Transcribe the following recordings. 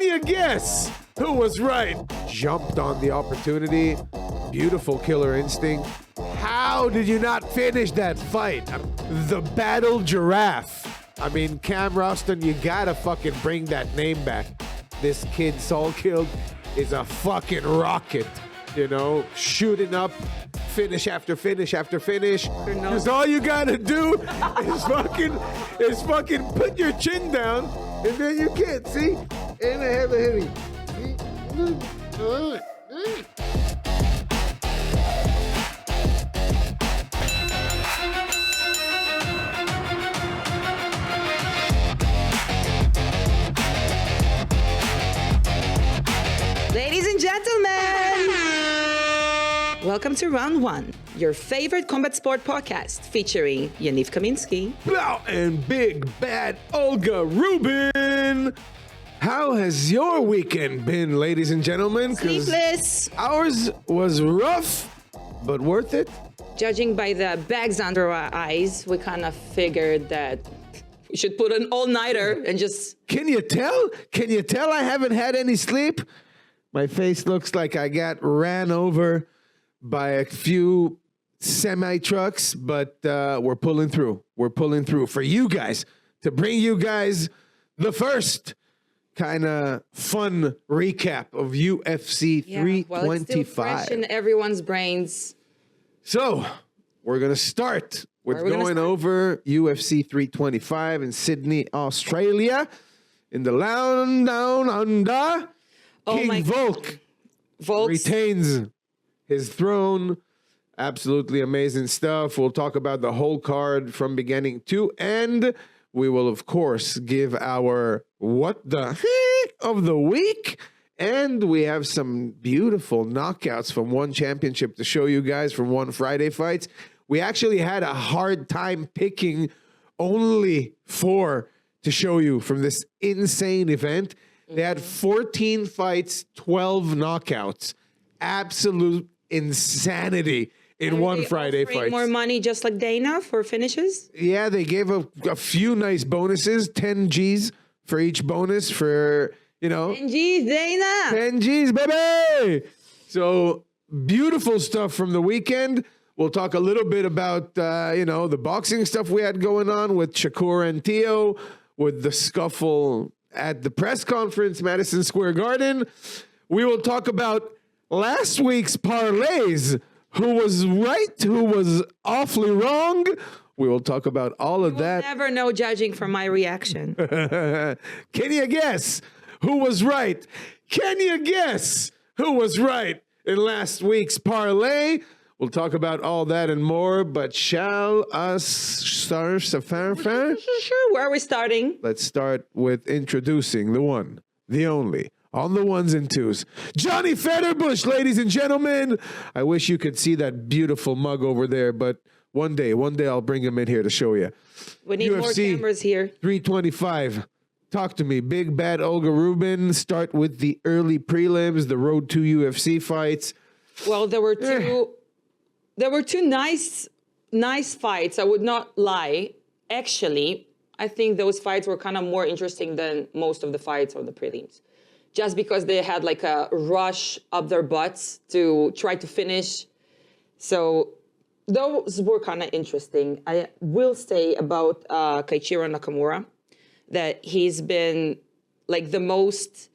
you guess who was right? Jumped on the opportunity. Beautiful killer instinct. How did you not finish that fight? The Battle Giraffe. I mean, Cam Roston, you gotta fucking bring that name back. This kid, Saul Killed, is a fucking rocket. You know, shooting up, finish after finish after finish. Because all you gotta do is fucking put your chin down, and then you can't see. And I have a heavy. Ladies and gentlemen, welcome to Round One, your favorite combat sport podcast featuring Yaniv Kaminski And big bad Olga Rubin. How has your weekend been, ladies and gentlemen? 'Cause Sleepless. ours was rough, but worth it. Judging by the bags under our eyes, we kind of figured that we should put an all-nighter and just... Can you tell? Can you tell I haven't had any sleep? My face looks like I got ran over by a few semi-trucks, but we're pulling through. We're pulling through for you guys, to bring you guys the first kind of fun recap of UFC 325. Well, it's still fresh in everyone's brains. So, we're going to start with going over UFC 325 in Sydney, Australia, in the Down Under. King Volk retains his throne. Absolutely amazing stuff. We'll talk about the whole card from beginning to end. We will, of course, give our what the heck of the week. And we have some beautiful knockouts from one championship to show you guys from one Friday fights. We actually had a hard time picking only 4 to show you from this insane event. They had 14 fights, 12 knockouts. Absolute insanity in one Friday fight. More money just like Dana for finishes? Yeah, they gave a few nice bonuses, 10 G's for each bonus for, 10 G's, Dana! 10 G's, baby! So, beautiful stuff from the weekend. We'll talk a little bit about, the boxing stuff we had going on with Shakur and Teo, with the scuffle at the press conference, Madison Square Garden. We will talk about last week's parlays. Who was right? Who was awfully wrong? We will talk about all of that. Never know, judging from my reaction. Can you guess who was right? Can you guess who was right in last week's parlay? We'll talk about all that and more, but shall us start? Sure. Where are we starting? Let's start with introducing the one, the only, on the ones and twos, Johnny Federbush, ladies and gentlemen. I wish you could see that beautiful mug over there, but one day I'll bring him in here to show you. We need more cameras here. 325. Talk to me. Big bad Olga Rubin. Start with the early prelims, the road to UFC fights. Well, there were two nice fights. I would not lie. Actually, I think those fights were kind of more interesting than most of the fights on the prelims. Just because they had like a rush up their butts to try to finish. So those were kind of interesting. I will say about Keiichiro Nakamura that he's been like the most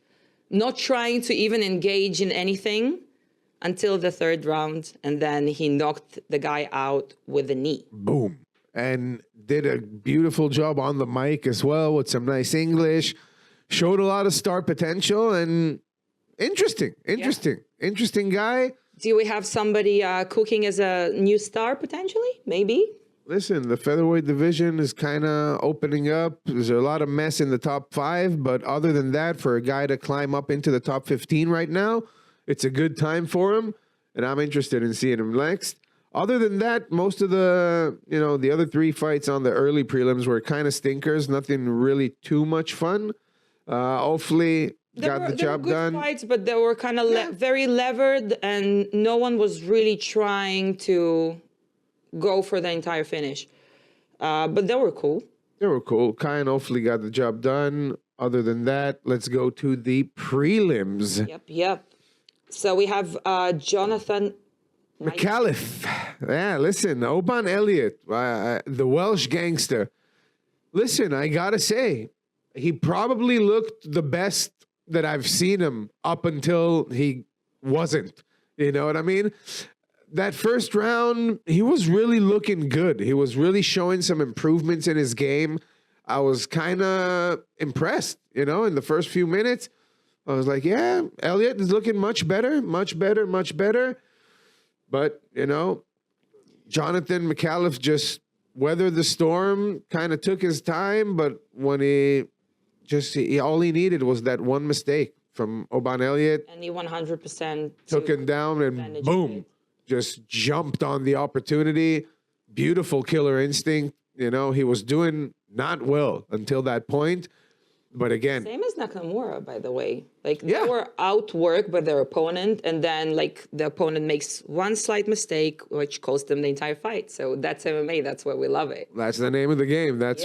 not trying to even engage in anything until the third round, and then he knocked the guy out with a knee. Boom. And did a beautiful job on the mic as well with some nice English. Showed a lot of star potential and interesting guy. Do we have somebody cooking as a new star potentially? Maybe. Listen, the featherweight division is kind of opening up. There's a lot of mess in the top 5, but other than that, for a guy to climb up into the top 15 right now, it's a good time for him, and I'm interested in seeing him next. Other than that, most of the, the other 3 fights on the early prelims were kind of stinkers. Nothing really too much fun. Hopefully, got the job done. Fights, but they were kind of very levered, and no one was really trying to go for the entire finish. But they were cool. They were cool. Kyan hopefully got the job done. other than that, let's go to the prelims. Yep. So we have Jonathan McAuliffe. Yeah, listen, Oban Elliott, the Welsh gangster. Listen, I gotta say, he probably looked the best that I've seen him up until he wasn't. You know what I mean? That first round, he was really looking good. He was really showing some improvements in his game. I was kind of impressed, in the first few minutes. I was like, yeah, Elliott is looking much better. But, Jonathan McAuliffe just weathered the storm, kind of took his time, but when all he needed was that one mistake from Oban Elliott. And he 100% took him down and boom, just jumped on the opportunity. Beautiful killer instinct. He was doing not well until that point. But again, same as Nakamura, by the way. They were outworked by their opponent, and then the opponent makes one slight mistake, which cost them the entire fight. So that's MMA. That's why we love it. That's the name of the game. That's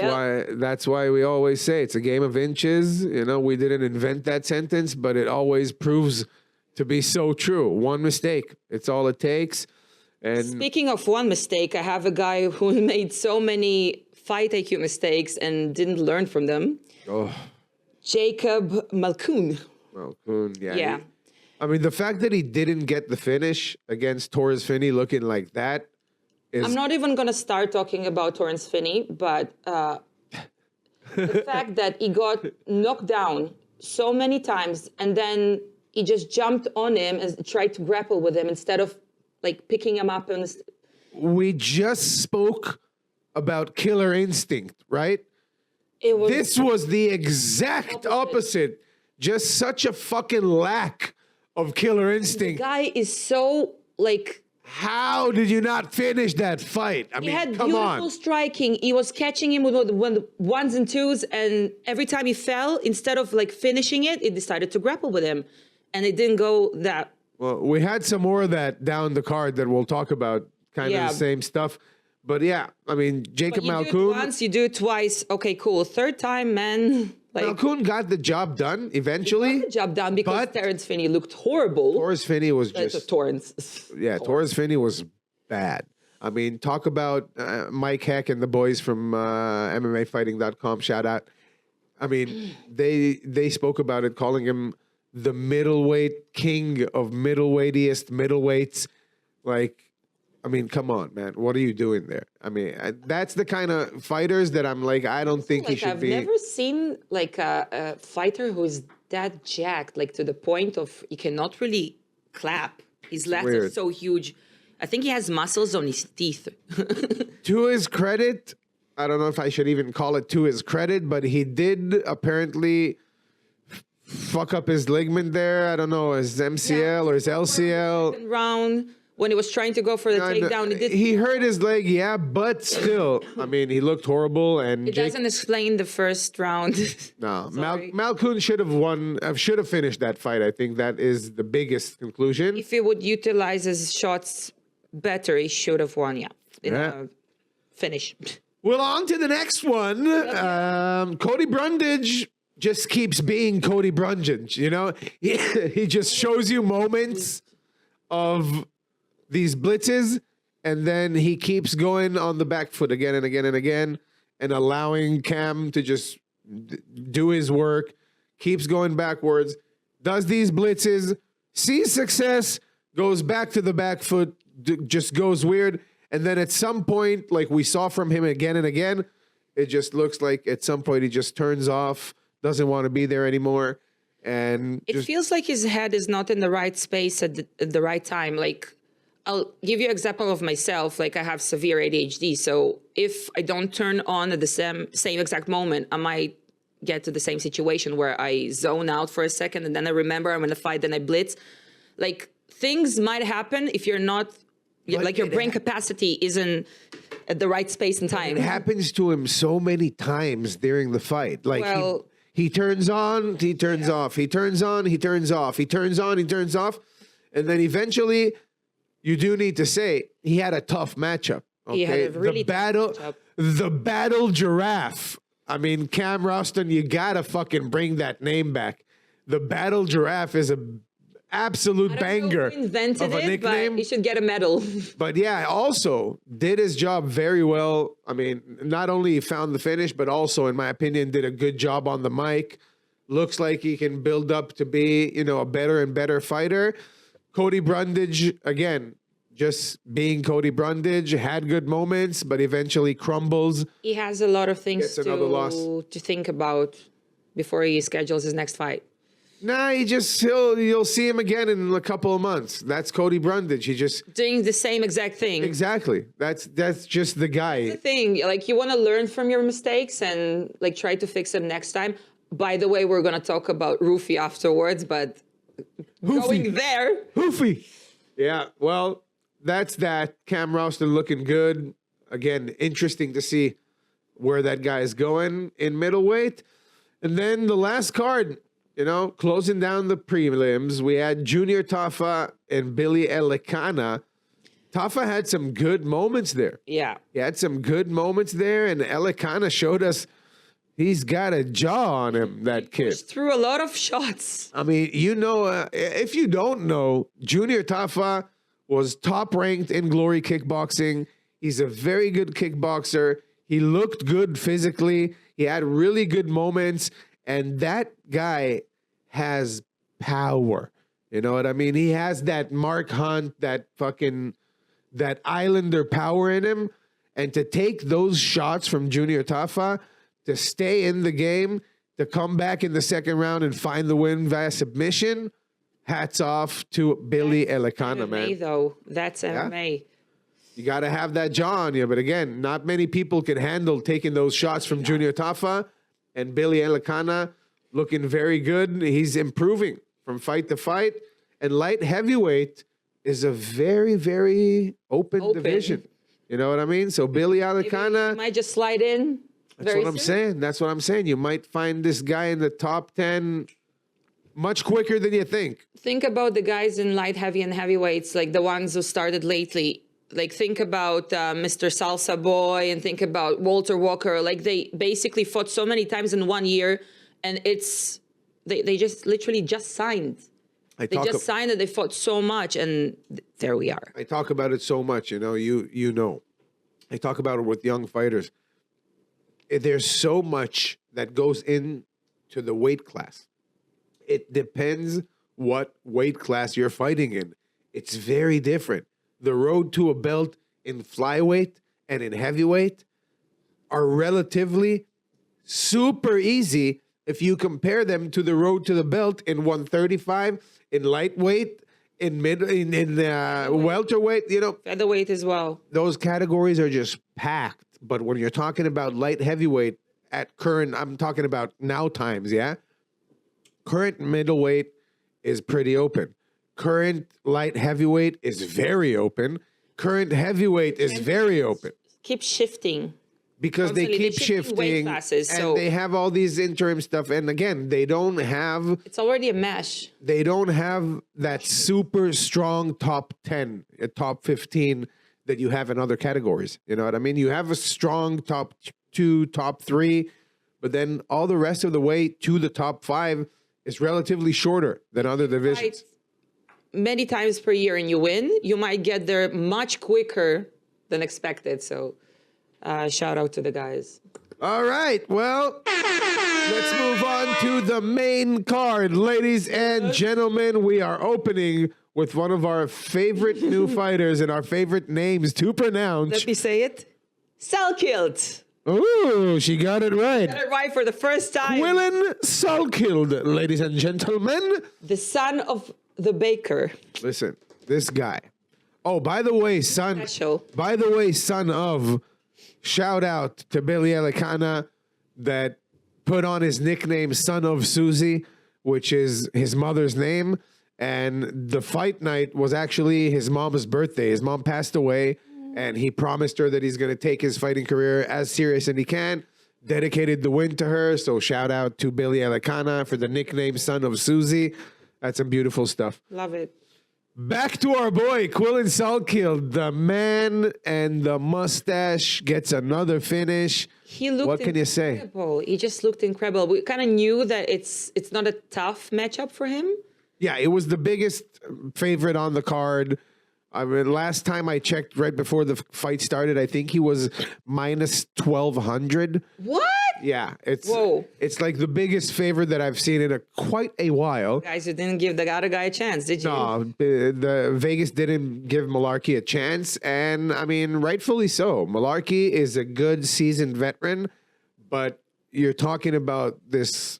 why we always say it's a game of inches. We didn't invent that sentence, but it always proves to be so true. One mistake, it's all it takes. And speaking of one mistake, I have a guy who made so many fight IQ mistakes and didn't learn from them. Oh. Jacob Malkoun. Yeah. The fact that he didn't get the finish against Torres Finney looking like that is... I'm not even going to start talking about Torres Finney, but the fact that he got knocked down so many times and then he just jumped on him and tried to grapple with him instead of picking him up. We just spoke about killer instinct, right? This was the exact opposite. Just such a fucking lack of killer instinct. The guy is so How did you not finish that fight? He had beautiful striking. He was catching him with the ones and twos, and every time he fell, instead of finishing it, he decided to grapple with him, and it didn't go that. Well, we had some more of that down the card that we'll talk about. Kind of the same stuff. But yeah, Jacob Malkoun. You do it once, you do it twice. Okay, cool. Third time, man. Malkoun got the job done eventually. He got the job done because Terrence Finney looked horrible. Torres Finney was just... Torres Finney was bad. Talk about Mike Heck and the boys from MMAfighting.com. Shout out. They spoke about it, calling him the middleweight king of middleweights. Come on, man. What are you doing there? That's the kind of fighters that I'm I don't think he should be. I've never seen a fighter who's that jacked, to the point of he cannot really clap. His left is so huge. I think he has muscles on his teeth. To his credit, I don't know if I should even call it to his credit, but he did apparently fuck up his ligament there. I don't know, his MCL or his LCL. Second round. When he was trying to go for the takedown, he hurt his leg, but still, he looked horrible. And it doesn't explain the first round. No, Malkoun should have finished that fight. I think that is the biggest conclusion. If he would utilize his shots better, he should have won. Finish. Well, on to the next one. Cody Brundage just keeps being Cody Brundage. He just shows you moments of these blitzes, and then he keeps going on the back foot again and again and again, and allowing Cam to just do his work, keeps going backwards, does these blitzes, sees success, goes back to the back foot, just goes weird, and then at some point, like we saw from him again and again, it just looks like at some point he just turns off, doesn't want to be there anymore, and it feels like his head is not in the right space at the right time. I'll give you an example of myself. I have severe ADHD. So if I don't turn on at the same exact moment, I might get to the same situation where I zone out for a second and then I remember I'm in a fight, then I blitz. Things might happen if you're not, your brain capacity isn't at the right space and time. It happens to him so many times during the fight. He turns on, he turns off, he turns on, he turns off, he turns on, he turns off. And then eventually... You do need to say he had a tough matchup. Okay? He had a really tough matchup. The battle giraffe I mean, Cam Roston, you gotta fucking bring that name back. The Battle Giraffe is a absolute banger invented of a it, nickname. but he should get a medal. But yeah, also did his job very well. I mean, not only found the finish, but also, in my opinion, did a good job on the mic. Looks like he can build up to be, you know, a better and better fighter. Cody Brundage, again, just being Cody Brundage, had good moments, but eventually crumbles. He has a lot of things to think about before he schedules his next fight. Nah, you'll see him again in a couple of months. That's Cody Brundage. He just doing the same exact thing. Exactly. That's just the guy. That's the thing. Like, you want to learn from your mistakes and like try to fix them next time. By the way, we're gonna talk about Ruffy afterwards, but going there. Ruffy. Yeah. Well, that's that. Cam Roston looking good. Again, interesting to see where that guy is going in middleweight. And then the last card. You know, closing down the prelims, we had Junior Tafa and Billy Elikana. Tafa had some good moments there. Yeah. He had some good moments there, and Elikana showed us he's got a jaw on him, that kid. He threw a lot of shots. I mean, you know, if you don't know, Junior Tafa was top ranked in Glory Kickboxing. He's a very good kickboxer. He looked good physically. He had really good moments. And that guy has power. You know what I mean? He has that Mark Hunt, that Islander power in him. And to take those shots from Junior Tafa, to stay in the game, to come back in the second round and find the win via submission, hats off to Billy Elikana, man. Though. That's MMA. You got to have that jaw on you. But again, not many people can handle taking those shots from Junior Tafa. And Billy Elikana looking very good. He's improving from fight to fight. And light heavyweight is a very, very open division. You know what I mean? So Billy Elikana might just slide in. That's what I'm saying. That's what I'm saying. You might find this guy in the top 10 much quicker than you think. Think about the guys in light heavy and heavyweights, like the ones who started lately. Like, think about Mr. Salsa Boy, and think about Walter Walker. Like, they basically fought so many times in 1 year, and they just literally just signed. They just signed and they fought so much, and there we are. I talk about it so much, you know. You know, I talk about it with young fighters. There's so much that goes into the weight class. It depends what weight class you're fighting in. It's very different. The road to a belt in flyweight and in heavyweight are relatively super easy if you compare them to the road to the belt in 135, in lightweight, in welterweight, you know. Featherweight as well. Those categories are just packed. But when you're talking about light heavyweight at current, I'm talking about now times, yeah? Current middleweight is pretty open. Current light heavyweight is very open. Current heavyweight is very open. Keep shifting. Because they keep shifting classes, and they have all these interim stuff. And again, they don't have... It's already a mesh. They don't have that super strong top 10, top 15 that you have in other categories. You know what I mean? You have a strong top 2, top 3, but then all the rest of the way to the top 5 is relatively shorter than other divisions. Many times per year and you win, you might get there much quicker than expected. So shout out to the guys. All right. Well, let's move on to the main card. Ladies and gentlemen, we are opening with one of our favorite new fighters and our favorite names to pronounce. Let me say it. Salkild. Ooh, she got it right. Got it right for the first time. Quillen Salkild, ladies and gentlemen. The son of the baker. Listen, this guy. Oh, by the way, son of, shout out to Billy Elikana that put on his nickname Son of Susie, which is his mother's name. And the fight night was actually his mom's birthday. His mom passed away, and he promised her that he's going to take his fighting career as serious as he can. Dedicated the win to her. So shout out to Billy Elikana for the nickname Son of Susie. That's some beautiful stuff. Love it. Back to our boy, Quillen Salkill. The man and the mustache gets another finish. He looked What can you say? incredible. He just looked incredible. We kind of knew that it's not a tough matchup for him. Yeah, it was the biggest favorite on the card. I mean, last time I checked right before the fight started, I think he was minus 1,200. What? Yeah, Whoa. It's like the biggest favorite that I've seen in quite a while. Guys, you didn't give the other guy a chance, did you? No, the Vegas didn't give Malarkey a chance, and I mean, rightfully so. Malarkey is a good seasoned veteran, but you're talking about this,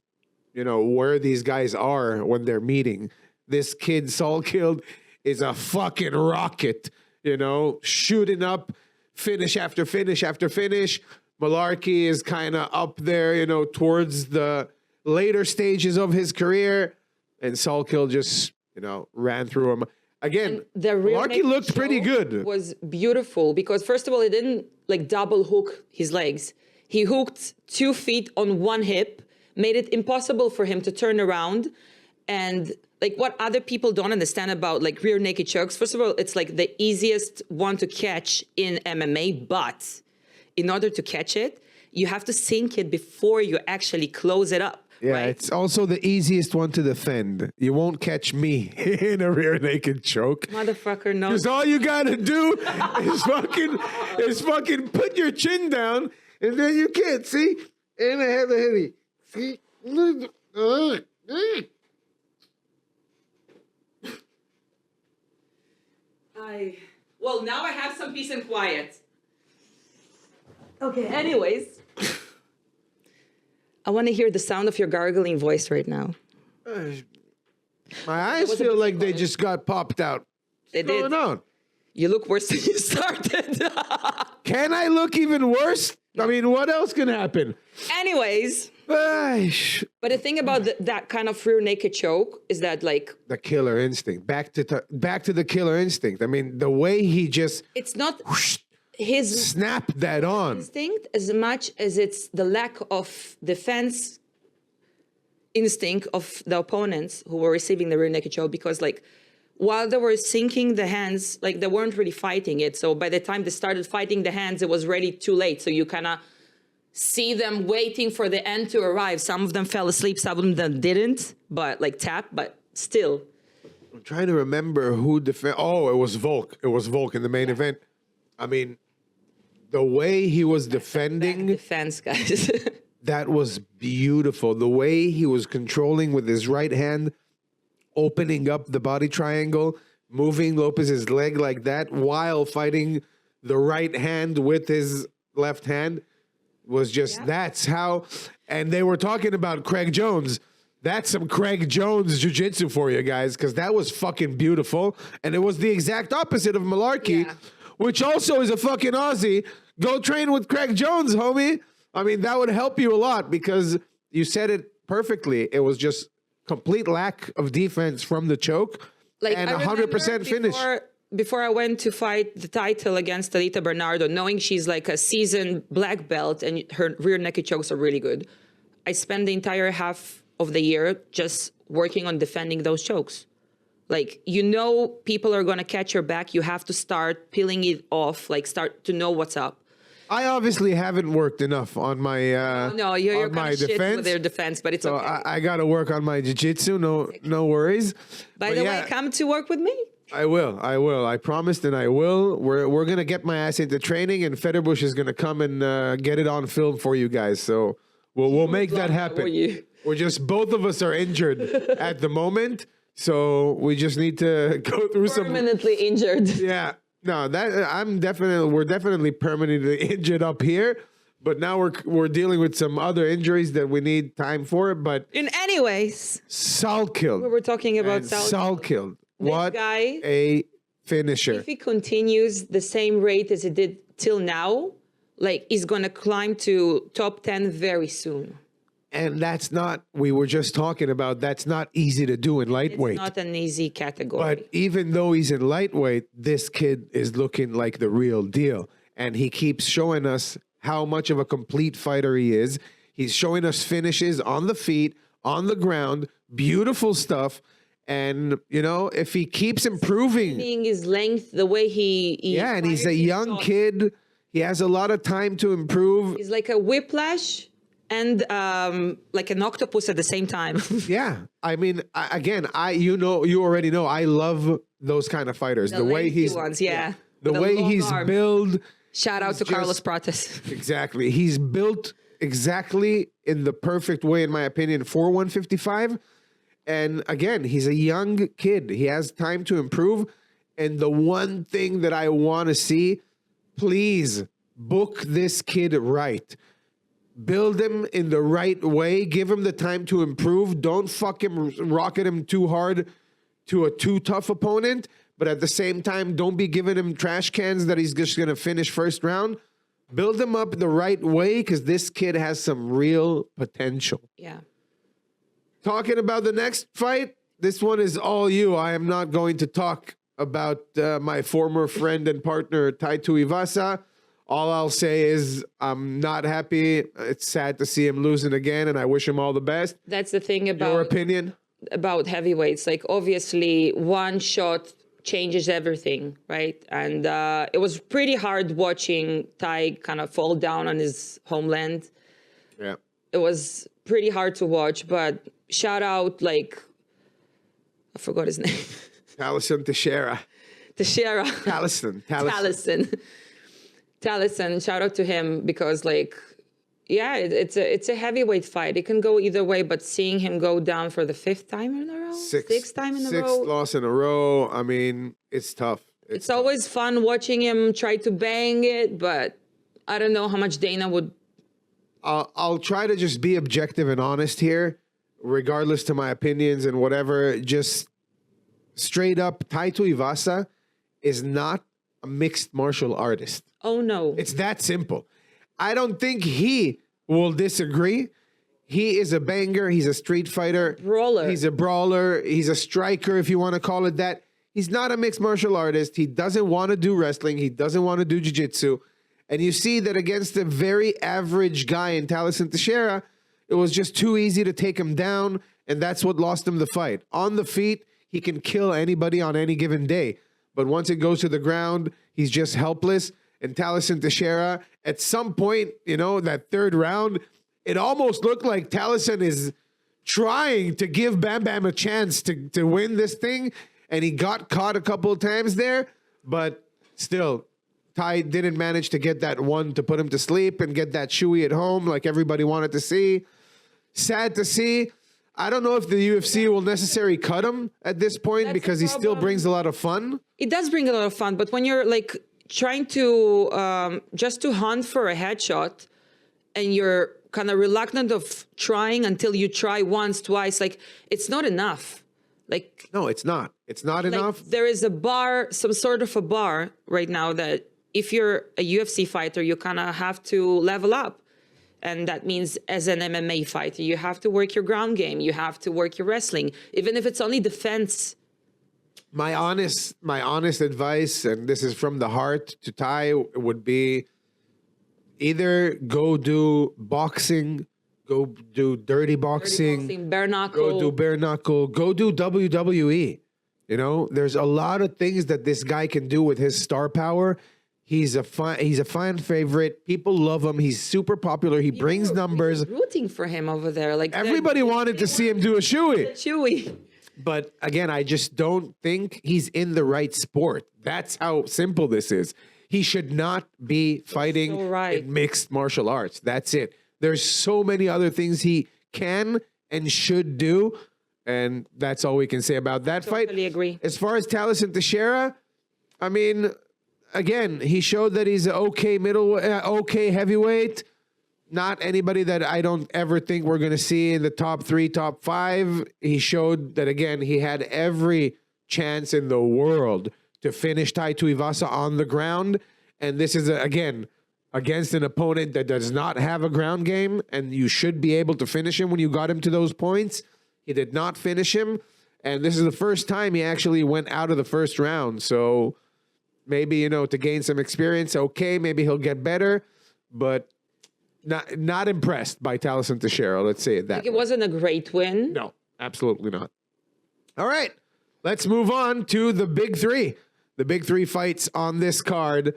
where these guys are when they're meeting. This kid, Salkill, is a fucking rocket, shooting up finish after finish after finish. Malarkey is kind of up there, towards the later stages of his career. And Salkill just, ran through him. Again, Malarkey looked pretty good. Was beautiful because, first of all, he didn't double hook his legs. He hooked 2 feet on one hip, made it impossible for him to turn around. And what other people don't understand about rear naked chokes, first of all, it's the easiest one to catch in MMA, but in order to catch it, you have to sink it before you actually close it up. Yeah, right? It's also the easiest one to defend. You won't catch me in a rear naked choke. Motherfucker, no. Because all you gotta do is fucking put your chin down, and then you can't see. And I have a heavy. See? Well, now I have some peace and quiet. Okay, anyways. I want to hear the sound of your gargling voice right now. My eyes feel like they just got popped out. What's going on? You look worse than you started. Can I look even worse? I mean, what else can happen? Anyways. But the thing about that kind of rear naked choke is that the killer instinct. Back to the killer instinct. I mean, the way he just it's not his snap that on instinct as much as it's the lack of defense instinct of the opponents who were receiving the rear naked choke, because while they were sinking the hands, they weren't really fighting it. So by the time they started fighting the hands, it was already too late. So you kind of see them waiting for the end to arrive. Some of them fell asleep, some of them didn't, but tap, but still. I'm trying to remember who defended. Oh, it was Volk. It was Volk in the main event. I mean, the way he was defending. Defense, guys. That was beautiful. The way he was controlling with his right hand, opening up the body triangle, moving Lopez's leg like that while fighting the right hand with his left hand was just, that's how. And they were talking about Craig Jones. That's some Craig Jones jiu-jitsu for you guys, because that was fucking beautiful. And it was the exact opposite of Malarkey, which also is a fucking Aussie. Go train with Craig Jones, homie. I mean, that would help you a lot, because you said it perfectly. It was just complete lack of defense from the choke and 100% finish. Before I went to fight the title against Alita Bernardo, knowing she's a seasoned black belt and her rear naked chokes are really good, I spent the entire half of the year just working on defending those chokes. People are going to catch your back. You have to start peeling it off, start to know what's up. I obviously haven't worked enough on my you're on my kind of defense. shit with their defense, but it's okay. I got to work on my jiu-jitsu. No worries. By the way, come to work with me. I will. I promised, and I will. We're gonna get my ass into training, and Federbush is gonna come and get it on film for you guys. So we'll make that happen. We're just, both of us are injured at the moment, so we just need to go through permanently injured. Yeah. No, we're definitely permanently injured up here, but now we're dealing with some other injuries that we need time for. But anyways, Salkill. We were talking about Salkill. What guy, a finisher! If he continues the same rate as he did till now, he's gonna climb to top 10 very soon. And that's not, we were just talking about, that's not easy to do in lightweight. It's not an easy category. But even though he's in lightweight, this kid is looking like the real deal. And he keeps showing us how much of a complete fighter he is. He's showing us finishes on the feet, on the ground, beautiful stuff. And, you know, if he keeps improving. Seeing his length, the way he yeah, and he's a young kid. He has a lot of time to improve. He's like a whiplash and like an octopus at the same time. Yeah. I mean, you already know, I love those kind of fighters. The way he's ones, yeah. The way he's built. Shout out to Carlos Prates. Exactly. He's built exactly in the perfect way, in my opinion, for 155. And again, he's a young kid. He has time to improve. And the one thing that I want to see, please book this kid right. Build him in the right way. Give him the time to improve. Don't rocket him too hard to a too tough opponent. But at the same time, don't be giving him trash cans that he's just going to finish first round. Build him up the right way, because this kid has some real potential. Yeah. Talking about the next fight, this one is all you. I am not going to talk about my former friend and partner, Tai Tuivasa. All I'll say is I'm not happy. It's sad to see him losing again, and I wish him all the best. That's the thing about... Your opinion? About heavyweights. Like, obviously, one shot changes everything, right? And it was pretty hard watching Tai kind of fall down on his homeland. Yeah. It was pretty hard to watch, but shout out, like, I forgot his name. Talison Teixeira. Talison. Shout out to him, because, like, yeah, it's a heavyweight fight. It can go either way, but seeing him go down for the fifth time in a row, sixth time in a row, sixth loss in a row. I mean, it's tough. It's always fun watching him try to bang it, but I don't know how much Dana would. I'll try to just be objective and honest here, regardless to my opinions and whatever. Just straight up, Tai Tuivasa is not a mixed martial artist. Oh, no. It's that simple. I don't think he will disagree. He is a banger. He's a street fighter. Brawler. He's a brawler. He's a striker, if you want to call it that. He's not a mixed martial artist. He doesn't want to do wrestling. He doesn't want to do jiu-jitsu. And you see that against a very average guy in Talison Teixeira, it was just too easy to take him down, and that's what lost him the fight. On the feet, he can kill anybody on any given day. But once it goes to the ground, he's just helpless. And Talison Teixeira, at some point, you know, that third round, it almost looked like Talison is trying to give Bam Bam a chance to win this thing. And he got caught a couple of times there. But still, Tai didn't manage to get that one to put him to sleep and get that shoey at home like everybody wanted to see. Sad to see. I don't know if the UFC will necessarily cut him at this point, because he still brings a lot of fun. It does bring a lot of fun, but when you're like trying to just to hunt for a headshot and you're kind of reluctant of trying until you try once, twice, like, it's not enough. Like, no, it's not. It's not enough. There is a bar, some sort of a bar right now that if you're a UFC fighter, you kind of have to level up. And that means as an MMA fighter, you have to work your ground game. You have to work your wrestling, even if it's only defense. My honest advice, and this is from the heart to Tai, would be either go do boxing, go do dirty boxing, bare knuckle. Go do bare knuckle, go do WWE. You know, there's a lot of things that this guy can do with his star power. He's a fan favorite. People love him. He's super popular. He brings numbers. Rooting for him over there, like everybody wanted to see him do a shoey. But again, I just don't think he's in the right sport. That's how simple this is. He should not be fighting in mixed martial arts. That's it. There's so many other things he can and should do, and that's all we can say about that fight. Totally agree. As far as Talison Teixeira, I mean, again, he showed that he's an okay heavyweight. Not anybody that I don't ever think we're going to see in the top 3, top 5. He showed that, again, he had every chance in the world to finish Tai Tuivasa on the ground. And this is, again, against an opponent that does not have a ground game, and you should be able to finish him when you got him to those points. He did not finish him, and this is the first time he actually went out of the first round. So maybe, you know, to gain some experience, okay, maybe he'll get better, but not impressed by Talison Teixeira. Let's say it that way. It wasn't a great win. No, absolutely not. All right, let's move on to the big three. The big three fights on this card.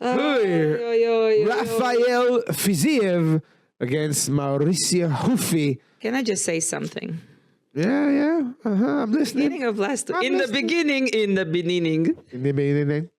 Rafael Fiziev against Mauricio Ruffy. Can I just say something? Yeah. I'm listening. In the beginning.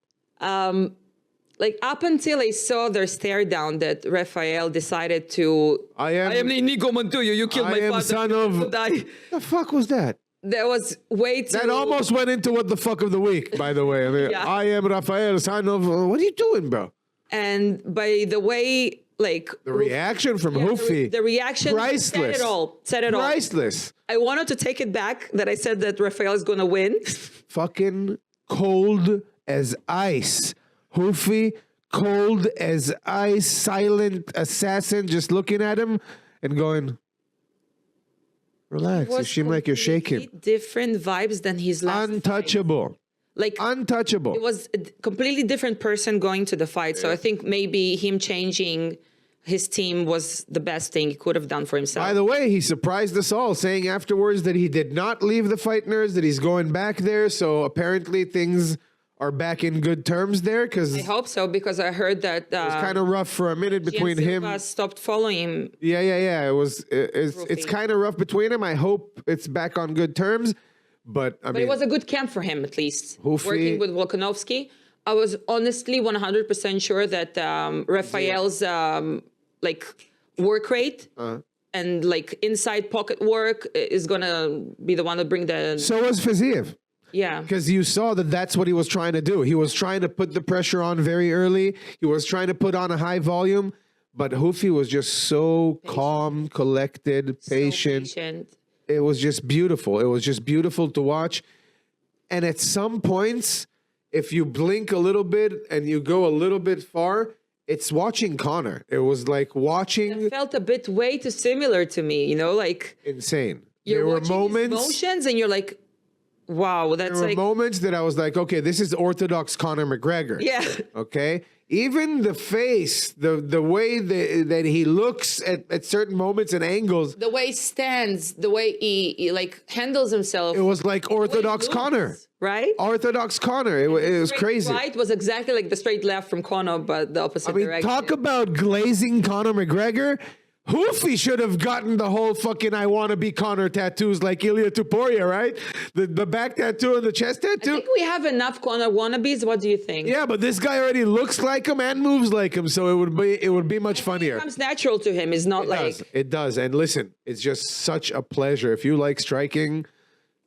Like up until I saw their stare down that Rafael decided to. I am Inigo Montoya. You killed my father. I am son of. The fuck was that? That was way too. That almost went into what the fuck of the week, by the way. I mean, yeah. I am Rafael, son of. What are you doing, bro? And by the way, like the reaction from Ruffy, the reaction priceless. Said it all. Priceless. I wanted to take it back that I said that Rafael is gonna win. Fucking cold as ice. Ruffy, cold as ice, silent assassin, just looking at him and going, relax. You seem like you're shaking. Different vibes than his last Untouchable. Fight. Like untouchable. It was a completely different person going to the fight. Yeah. So I think maybe him changing his team was the best thing he could have done for himself. By the way, he surprised us all, saying afterwards that he did not leave the Fight Nerds, that he's going back there. So apparently things are back in good terms there. Because I hope so, because I heard that it was kind of rough for a minute between him. Stopped following him. Yeah. It's kind of rough between him. I hope it's back on good terms. But I mean, it was a good camp for him, at least. Working with Volkanovski. I was honestly 100% sure that Rafael's like work rate and like inside pocket work is gonna be the one to bring the. So was Fiziev. Yeah, because you saw that that's what he was trying to do. He was trying to put the pressure on very early. He was trying to put on a high volume, but Ruffy was just so calm, collected, patient. It was just beautiful. It was just beautiful to watch. And at some points, if you blink a little bit and you go a little bit far, it's watching Connor. It was like watching. It felt a bit way too similar to me, you know, like insane. There were moments, emotions, and you're like, wow, that's there were moments that I was like, okay, this is orthodox Conor McGregor. Yeah. Okay. Even the face, the way that he looks at certain moments and angles. The way he stands, the way he like handles himself. It was like orthodox Conor. Right? Orthodox Conor. It was crazy. Right was exactly like the straight left from Conor, but the opposite direction. Talk about glazing Conor McGregor. Ruffy should have gotten the whole fucking I want to be Conor tattoos like Ilya Tuporia, right? The back tattoo and the chest tattoo. I think we have enough Conor wannabes. What do you think? Yeah, but this guy already looks like him and moves like him, so it would be much funnier. It comes natural to him. It's not It does. And listen, it's just such a pleasure. If you like striking,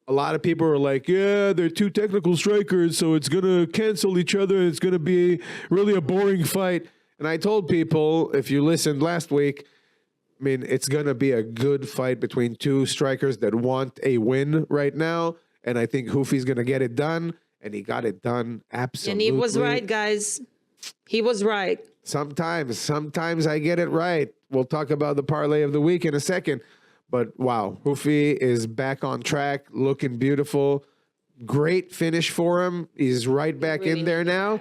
a lot of people are like, yeah, they're two technical strikers, so it's going to cancel each other. It's going to be really a boring fight. And I told people, if you listened last week, I mean, it's going to be a good fight between two strikers that want a win right now. And I think Ruffy's going to get it done. And he got it done absolutely. And he was right, guys. He was right. Sometimes I get it right. We'll talk about the parlay of the week in a second. But wow, Ruffy is back on track, looking beautiful. Great finish for him. He's right back in there now.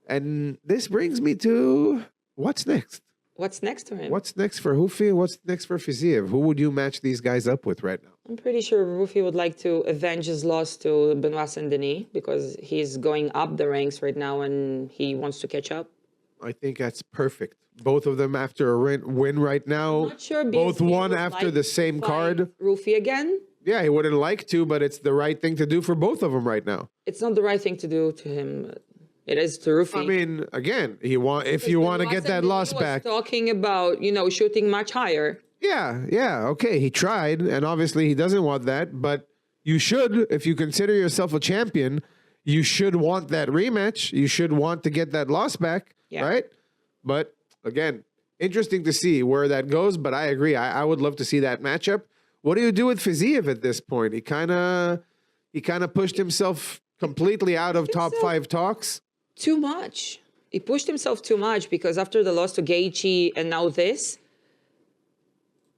And this brings me to what's next? What's next for him? What's next for Ruffy? What's next for Fiziev? Who would you match these guys up with right now? I'm pretty sure Ruffy would like to avenge his loss to Benoit and Denis because he's going up the ranks right now and he wants to catch up. I think that's perfect. Both of them after a win right now. I'm not sure both won after the same card. Ruffy again? Yeah, he wouldn't like to, but it's the right thing to do for both of them right now. It's not the right thing to do to him. It is to Ruffy. I mean, again, if you want to get that loss back. Talking about, shooting much higher. Yeah, okay. He tried, and obviously he doesn't want that, but you should, if you consider yourself a champion, you should want that rematch. You should want to get that loss back, right? But again, interesting to see where that goes, but I agree. I would love to see that matchup. What do you do with Fiziev at this point? He kind of pushed himself completely out of top 5 talks. Too much. He pushed himself too much because after the loss to Gaethje and now this,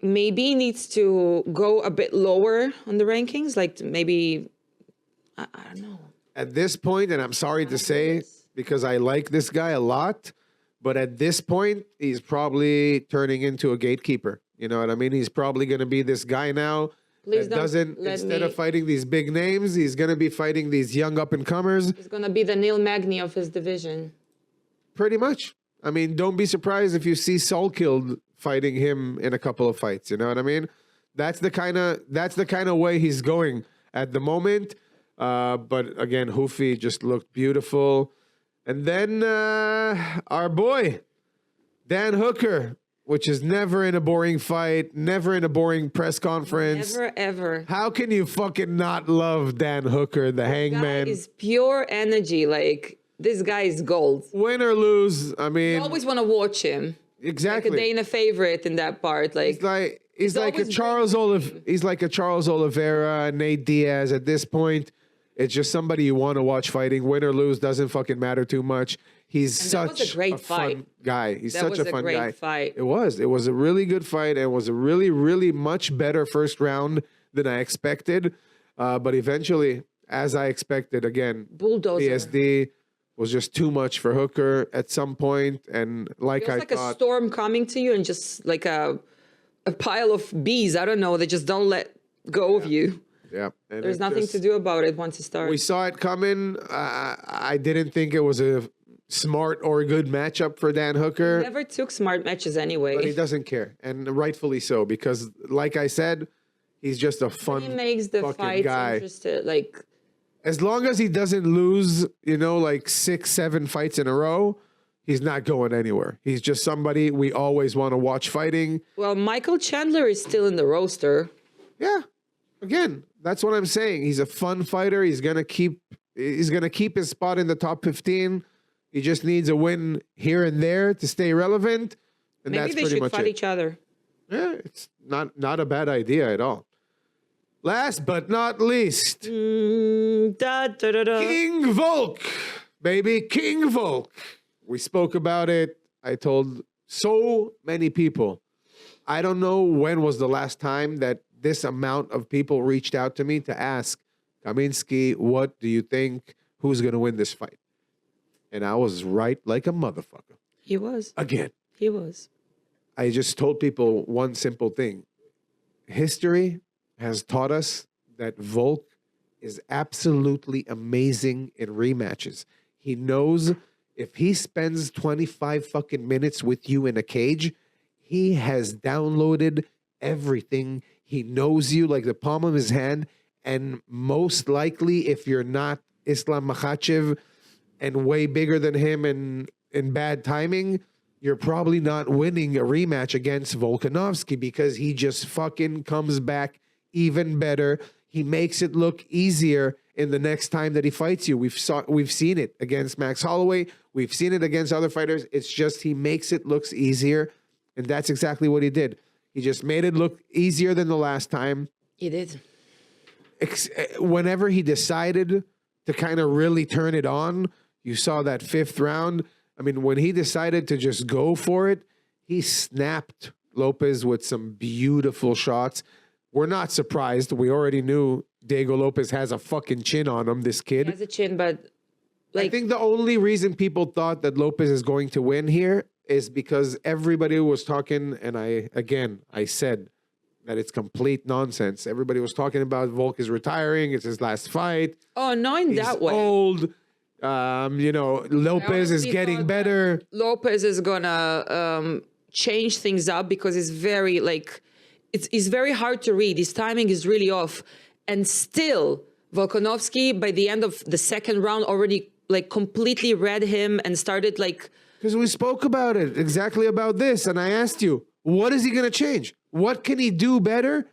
maybe he needs to go a bit lower on the rankings. Like maybe, I don't know. At this point, and I'm sorry to say, because I like this guy a lot, but at this point, he's probably turning into a gatekeeper. You know what I mean? He's probably going to be this guy now Please don't instead of fighting these big names, he's going to be fighting these young up-and-comers. He's going to be the Neil Magny of his division. Pretty much. I mean, don't be surprised if you see Soul Killed fighting him in a couple of fights. You know what I mean? That's the kind of way he's going at the moment. But again, Ruffy just looked beautiful. And then our boy, Dan Hooker, which is never in a boring fight, never in a boring press conference. Never, ever. How can you fucking not love Dan Hooker, the hangman? Guy is pure energy. Like, this guy is gold. Win or lose, I mean... You always want to watch him. Exactly. Like a Dana favorite in that part. Like, he's like a Charles Oliveira, Nate Diaz at this point. It's just somebody you want to watch fighting. Win or lose doesn't fucking matter too much. He's such a fun guy. He's such a fun guy. Fight. It was a really good fight. And it was a really, really much better first round than I expected. But eventually, as I expected, again, bulldozer. BSD was just too much for Hooker at some point. And like I thought, a storm coming to you and just like a pile of bees. I don't know. They just don't let go of you. Yeah. And there's nothing to do about it once it starts. We saw it coming. I didn't think it was a smart or good matchup for Dan Hooker. He never took smart matches anyway. But he doesn't care. And rightfully so, because like I said, he's just a fun he makes the fights guy. Interested. Like, as long as he doesn't lose, like 6-7 fights in a row, he's not going anywhere. He's just somebody we always want to watch fighting. Well, Michael Chandler is still in the roster. Yeah. Again, that's what I'm saying. He's a fun fighter. He's gonna keep his spot in the top 15. He just needs a win here and there to stay relevant. And maybe that's they pretty should much fight it. each other. Yeah, it's not a bad idea at all. Last but not least, King Volk, baby, King Volk. We spoke about it. I told so many people. I don't know when was the last time that this amount of people reached out to me to ask, Kaminski, what do you think? Who's going to win this fight? And I was right like a motherfucker. He was. Again. He was. I just told people one simple thing. History has taught us that Volk is absolutely amazing in rematches. He knows if he spends 25 fucking minutes with you in a cage, he has downloaded everything. He knows you like the palm of his hand. And most likely, if you're not Islam Makhachev and way bigger than him and in bad timing, you're probably not winning a rematch against Volkanovski because he just fucking comes back even better. He makes it look easier in the next time that he fights you. We've seen it against Max Holloway. We've seen it against other fighters. It's just he makes it look easier. And that's exactly what he did. He just made it look easier than the last time. He did. Whenever he decided to kind of really turn it on, you saw that 5th round. I mean, when he decided to just go for it, he snapped Lopes with some beautiful shots. We're not surprised. We already knew Diego Lopes has a fucking chin on him, this kid. He has a chin, but I think the only reason people thought that Lopes is going to win here is because everybody was talking, and I said that it's complete nonsense. Everybody was talking about Volk is retiring. It's his last fight. Oh, not in that way. He's old. Lopes is getting better. Lopes is gonna change things up because it's very it's very hard to read. His timing is really off, and still Volkanovski by the end of the 2nd round already completely read him and started because we spoke about it exactly about this, and I asked you, what is he gonna change? What can he do better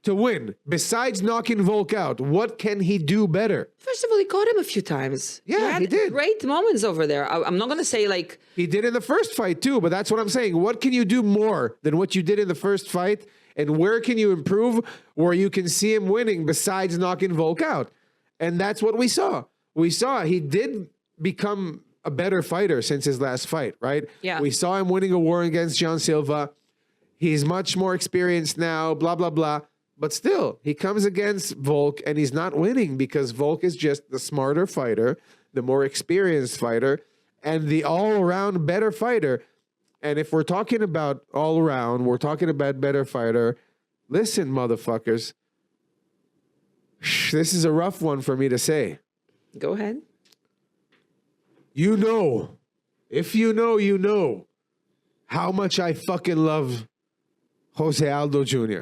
to win besides knocking Volk out? What can he do better? First of all, he caught him a few times. Yeah, he did. Great moments over there. I'm not going to say he did in the first fight too, but that's what I'm saying. What can you do more than what you did in the first fight? And where can you improve where you can see him winning besides knocking Volk out? And that's what we saw. We saw he did become a better fighter since his last fight, right? Yeah. We saw him winning a war against John Silva. He's much more experienced now, blah, blah, blah. But still, he comes against Volk and he's not winning because Volk is just the smarter fighter, the more experienced fighter, and the all-around better fighter. And if we're talking about all-around, we're talking about better fighter, listen, motherfuckers, this is a rough one for me to say. Go ahead. You know, if you know, you know how much I fucking love Jose Aldo Jr.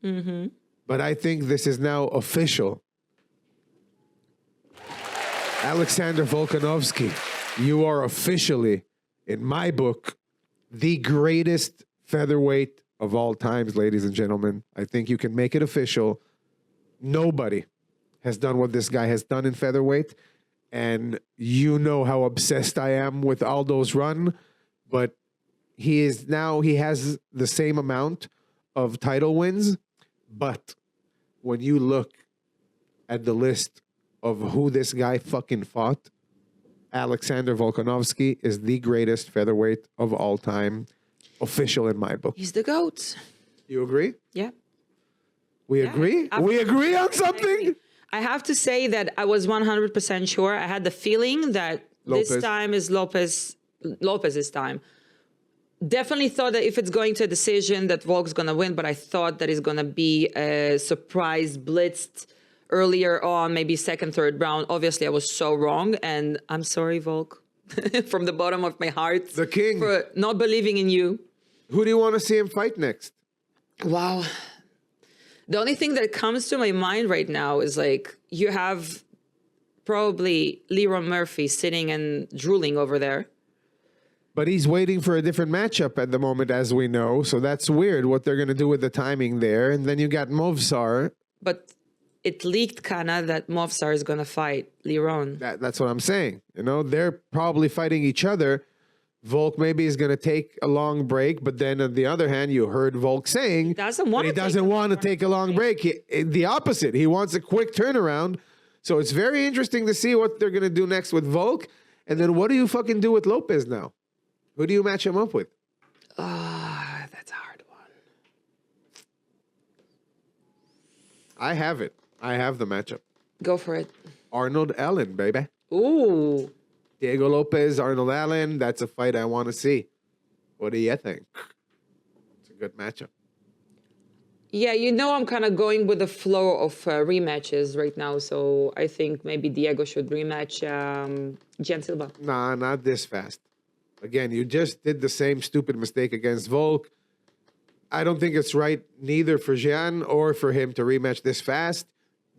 Mm-hmm. But I think this is now official. Alexander Volkanovski, you are officially, in my book, the greatest featherweight of all times, ladies and gentlemen. I think you can make it official. Nobody has done what this guy has done in featherweight. And you know how obsessed I am with Aldo's run. But he has the same amount of title wins. But when you look at the list of who this guy fucking fought, Alexander Volkanovski is the greatest featherweight of all time. Official in my book. He's the GOAT. You agree? Yeah. We agree? We agree on something? I have to say that I was 100% sure. I had the feeling that this time is Lopez's time. Definitely thought that if it's going to a decision that Volk's going to win, but I thought that it's going to be a surprise blitzed earlier on, maybe second, third round. Obviously, I was so wrong, and I'm sorry, Volk, from the bottom of my heart. The king. For not believing in you. Who do you want to see him fight next? Wow. The only thing that comes to my mind right now is like you have probably Leron Murphy sitting and drooling over there. But he's waiting for a different matchup at the moment, as we know. So that's weird what they're going to do with the timing there. And then you got Movsar. But it leaked kind of that Movsar is going to fight Leron. That's what I'm saying. You know, they're probably fighting each other. Volk maybe is going to take a long break, but then on the other hand, you heard Volk saying he doesn't want to take a long break. The opposite. He wants a quick turnaround. So it's very interesting to see what they're going to do next with Volk. And then what do you fucking do with Lopez now? Who do you match him up with? That's a hard one. I have it. I have the matchup. Go for it. Arnold Allen, baby. Ooh. Diego Lopes, Arnold Allen. That's a fight I want to see. What do you think? It's a good matchup. Yeah, you know I'm kind of going with the flow of rematches right now, so I think maybe Diego should rematch Gian Silva. Nah, not this fast. Again, you just did the same stupid mistake against Volk. I don't think it's right neither for Gian or for him to rematch this fast.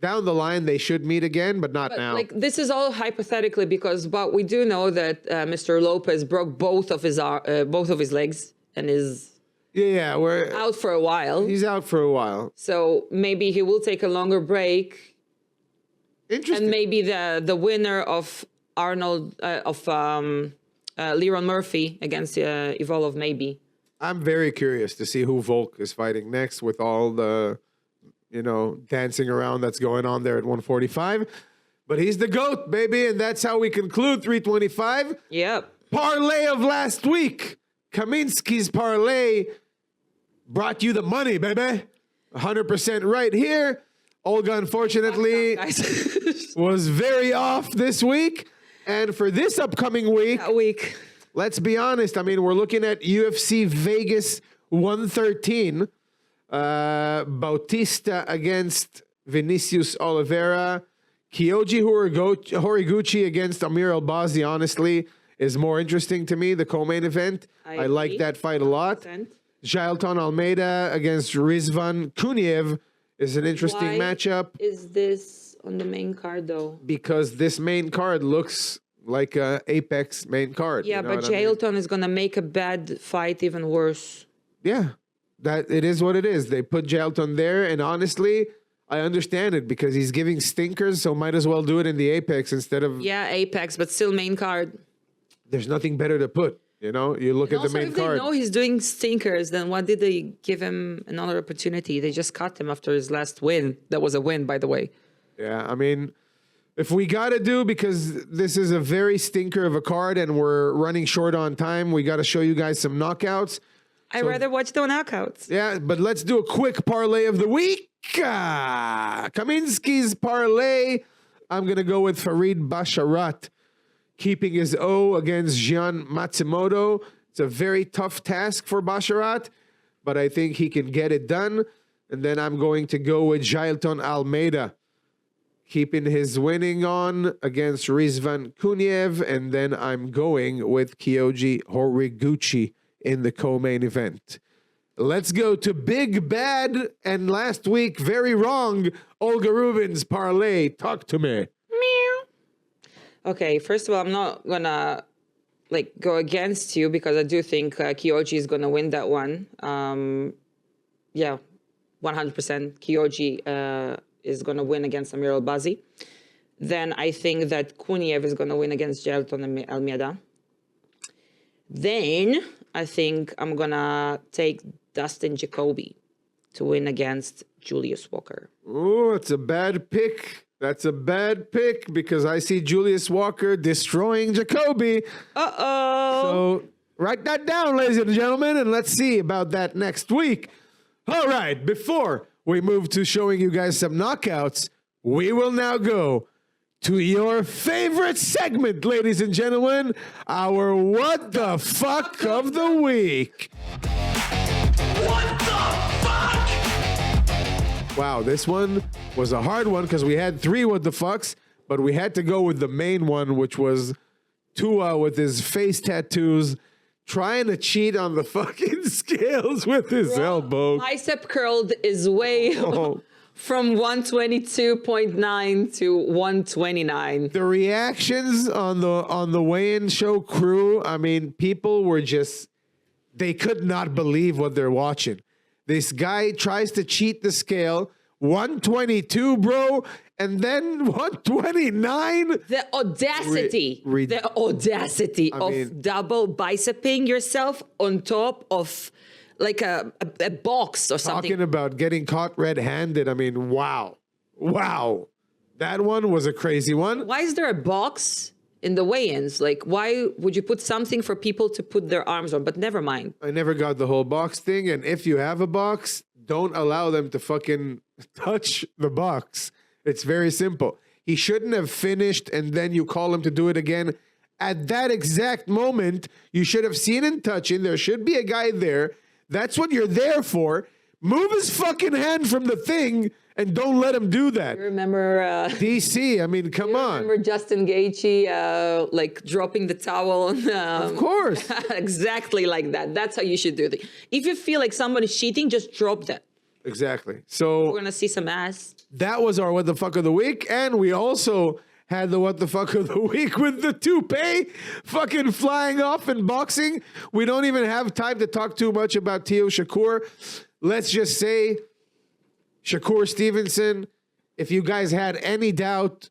Down the line, they should meet again, but not now. Like this is all hypothetically because, but we do know that Mr. Lopez broke both of his legs and is we're out for a while. He's out for a while, so maybe he will take a longer break. Interesting. And maybe the winner of Arnold Leron Murphy against Evolov, maybe. I'm very curious to see who Volk is fighting next with all the, dancing around that's going on there at 145. But he's the GOAT, baby, and that's how we conclude 325. Yep. Parlay of last week. Kaminski's parlay brought you the money, baby. 100% right here. Olga, unfortunately, was very off this week. And for this upcoming week, let's be honest. I mean, we're looking at UFC Vegas 113. Bautista against Vinicius Oliveira. Kyoji Horiguchi against Amir Albazi, honestly, is more interesting to me, the co-main event. I like that fight a lot. 100%. Jailton Almeida against Rizvan Kuniev is an interesting matchup. Is this on the main card, though? Because this main card looks like a Apex main card. Yeah, but Jailton is going to make a bad fight even worse. Yeah, that it is what it is. They put Jailton there, and honestly, I understand it because he's giving stinkers, so might as well do it in the Apex instead of... Yeah, Apex, but still main card. There's nothing better to put, you look at the main card. If they know he's doing stinkers, then why did they give him another opportunity? They just cut him after his last win. That was a win, by the way. Yeah, I mean, if we got to do, because this is a very stinker of a card and we're running short on time, we got to show you guys some knockouts. I'd rather watch the knockouts. Yeah, but let's do a quick parlay of the week. Kaminski's parlay. I'm going to go with Farid Basharat, keeping his O against Gian Matsumoto. It's a very tough task for Basharat, but I think he can get it done. And then I'm going to go with Jailton Almeida. keeping his winning on against Rizvan Kuniev, and then I'm going with Kyoji Horiguchi in the co-main event. Let's go to Big Bad and last week, very wrong, Olga Rubin's parlay. Talk to me. Okay, first of all, I'm not gonna go against you because I do think Kyoji is gonna win that one. Yeah, 100%. Kyoji is gonna win against Amir Albazi. Then I think that Kuniev is gonna win against Gelton Almeida. Then I think I'm gonna take Dustin Jacoby to win against Julius Walker. Oh, it's a bad pick. That's a bad pick because I see Julius Walker destroying Jacoby. Uh-oh. So write that down, ladies and gentlemen, and let's see about that next week. All right, before we move to showing you guys some knockouts, we will now go to your favorite segment, ladies and gentlemen, our What the Fuck of the Week. What the fuck? Wow, this one was a hard one because we had 3 What the Fucks, but we had to go with the main one, which was Tua with his face tattoos, trying to cheat on the fucking scales with his elbow. Bicep curled is way from 122.9 to 129. The reactions on the weigh-in show crew, I mean, people were just, they could not believe what they're watching. This guy tries to cheat the scale, 122, bro, and then 129. The audacity, the audacity of double biceping yourself on top of like a box or something. Talking about getting caught red-handed. I mean, wow. Wow. That one was a crazy one. Why is there a box in the weigh-ins? Like, why would you put something for people to put their arms on? But never mind. I never got the whole box thing. And if you have a box, don't allow them to fucking touch the box. It's very simple. He shouldn't have finished and then you call him to do it again. At that exact moment, you should have seen him touching. There should be a guy there. That's what you're there for. Move his fucking hand from the thing and don't let him do that. You remember... DC, I mean, come on. Remember Justin Gaethje, like dropping the towel on... Of course. Exactly like that. That's how you should do it. If you feel like somebody's cheating, just drop that. Exactly. So... We're going to see some ass. That was our What the Fuck of the Week. And we also had the What the Fuck of the Week with the toupee fucking flying off in boxing. We don't even have time to talk too much about Teo Shakur. Let's just say, Shakur Stevenson, if you guys had any doubt,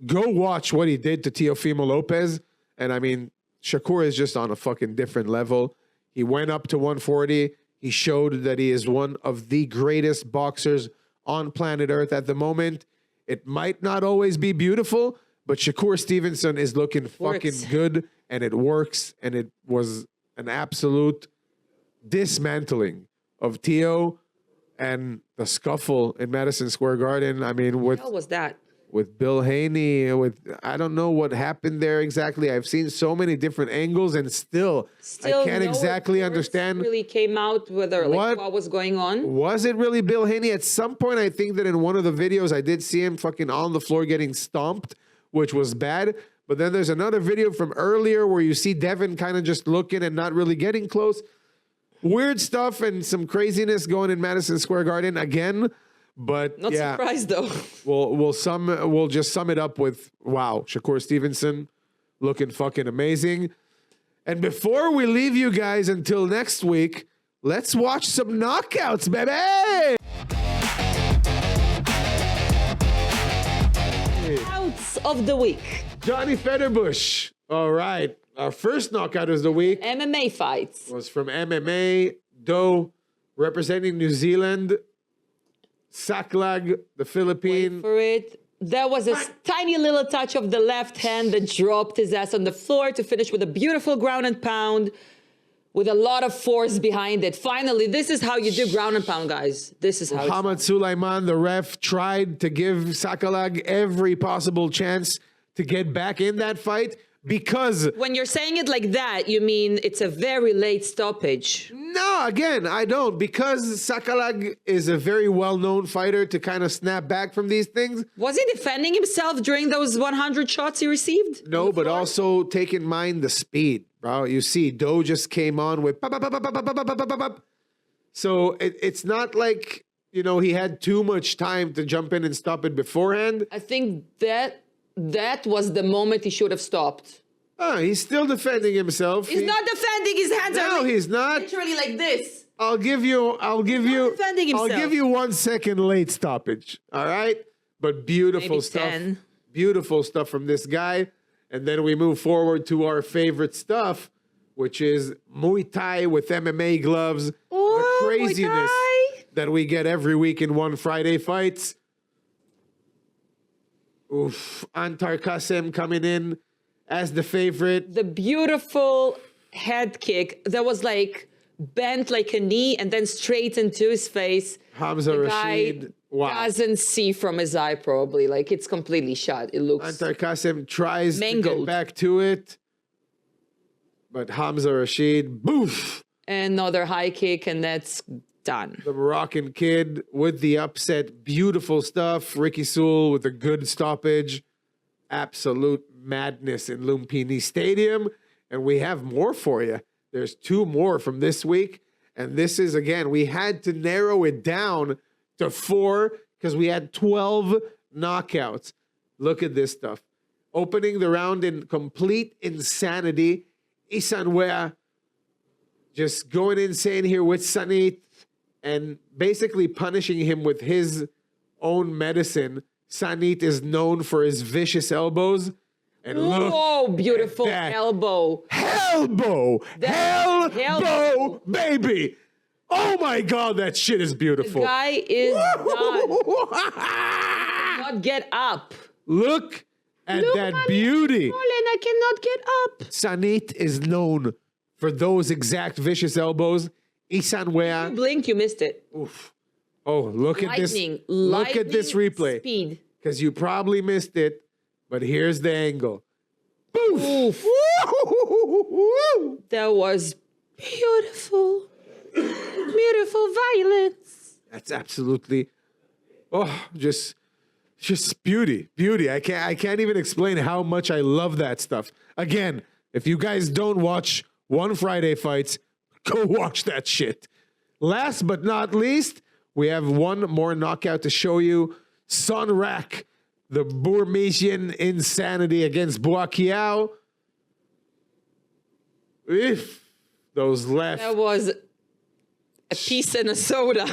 go watch what he did to Teofimo Lopez. And I mean, Shakur is just on a fucking different level. He went up to 140. He showed that he is one of the greatest boxers on planet Earth at the moment. It might not always be beautiful, but Shakur Stevenson is looking fucking good, and it works, and it was an absolute dismantling of Teo and the scuffle in Madison Square Garden. I mean, What the hell was that? with Bill Haney, I don't know what happened there exactly. I've seen so many different angles, and still I can't exactly understand. Really came out whether what was going on. Was it really Bill Haney? At some point, I think that in one of the videos, I did see him fucking on the floor getting stomped, which was bad. But then there's another video from earlier where you see Devin kind of just looking and not really getting close. Weird stuff and some craziness going in Madison Square Garden again. But not surprised though. We'll just sum it up with wow, Shakur Stevenson looking fucking amazing. And before we leave you guys until next week, let's watch some knockouts, baby. Knockouts of the week. Johnny Federbush. All right. Our first knockout of the week MMA fights. was from MMA, Doe, representing New Zealand. Saklag, the Philippine. Wait for it. There was a tiny little touch of the left hand that dropped his ass on the floor to finish with a beautiful ground and pound with a lot of force behind it. Finally, this is how you do ground and pound, guys. This is how Muhammad Sulaiman, the ref, tried to give Saklag every possible chance to get back in that fight, because... When you're saying it like that, you mean it's a very late stoppage. No, again, I don't. Because Sakalag is a very well-known fighter to kind of snap back from these things. Was he defending himself during those 100 shots he received? No, but also take in mind the speed, bro. You see, Doe just came on with... pop, pop, pop, pop, pop, pop, pop, pop, pop. So it's not like, you know, he had too much time to jump in and stop it beforehand. I think that was the moment he should have stopped. He's still defending himself. He's not defending. His hands are No, he's not. literally like this. I'll give you defending himself. I'll give you 1 second late stoppage. All right? But beautiful Maybe stuff. 10. Beautiful stuff from this guy. And then we move forward to our favorite stuff, which is Muay Thai with MMA gloves. Oh, the craziness Muay Thai. that we get every week in One Friday Fights. Oof. Antar Qasem coming in as the favorite. The beautiful head kick that was like bent like a knee and then straight into his face. Hamza The guy Rachid. Wow. doesn't see from his eye probably. Like it's completely shut. It looks Antar Qasem tries to get mangled. back to it. But Hamza Rachid, boof! another high kick and that's done. The Moroccan kid with the upset. Beautiful stuff. Ricky Sewell with a good stoppage. Absolute madness in Lumpini Stadium. And we have more for you. There's 2 more from this week. And this is, again, we had to narrow it down to 4 because we had 12 knockouts. Look at this stuff. Opening the round in complete insanity. Isan Wea just going insane here with Sanit and basically punishing him with his own medicine. Sanit is known for his vicious elbows. And look, whoa, beautiful that. elbow. Elbow, That elbow, baby. Oh my God, that shit is beautiful. The guy is done. Not get up. Look at that beauty. I cannot get up. Sanit is known for those exact vicious elbows. Isan Wea. You blinked, you missed it. Oof. Oh, look at this. Lightning. Look at this replay. Speed. Because you probably missed it, but here's the angle. Boof. Oof. That was beautiful. Beautiful violence. That's absolutely, just beauty. I can't even explain how much I love that stuff. Again, if you guys don't watch One Friday Fights, go watch that shit. Last but not least, we have one more knockout to show you. Son Rak, the Burmesian insanity against Boakiao. If those left. That was a piece and a soda.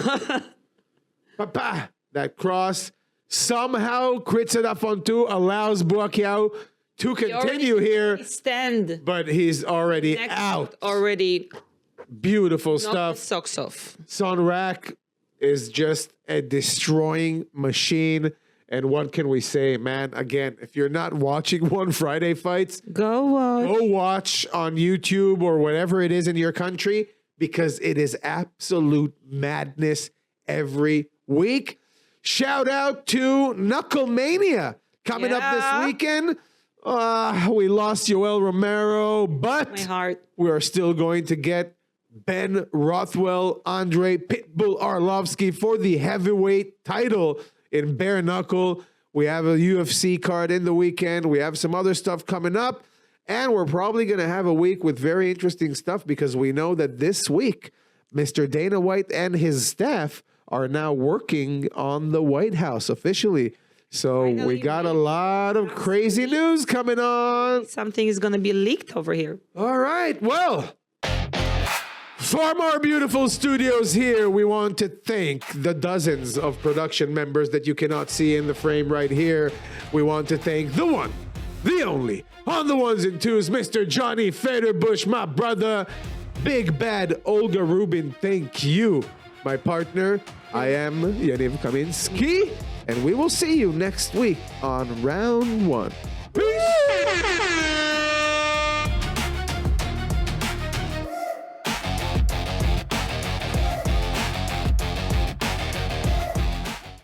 Papa, that cross. Somehow, Kritsadafont allows Boakiao to continue here, Stand. but he's already Next out. Already. Beautiful Knocked stuff. the socks off. Son Rak is just a destroying machine. And what can we say, man? Again, if you're not watching One Friday Fights, Go watch on YouTube or whatever it is in your country, because it is absolute madness every week. Shout out to Knucklemania coming up this weekend. We lost Yoel Romero, but My heart. we are still going to get Ben Rothwell, Andre Pitbull Arlovsky for the heavyweight title in bare knuckle. We have a UFC card in the weekend. We have some other stuff coming up. And we're probably going to have a week with very interesting stuff because we know that this week, Mr. Dana White and his staff are now working on the White House officially. So we got a lot of crazy news coming on. Something is going to be leaked over here. All right. Well, from our beautiful studios here, we want to thank the dozens of production members that you cannot see in the frame right here. We want to thank the one, the only, on the ones and twos, Mr. Johnny Federbush, my brother, Big Bad Olga Rubin. Thank you, my partner. I am Yaniv Kaminski, and we will see you next week on Round 1. Peace!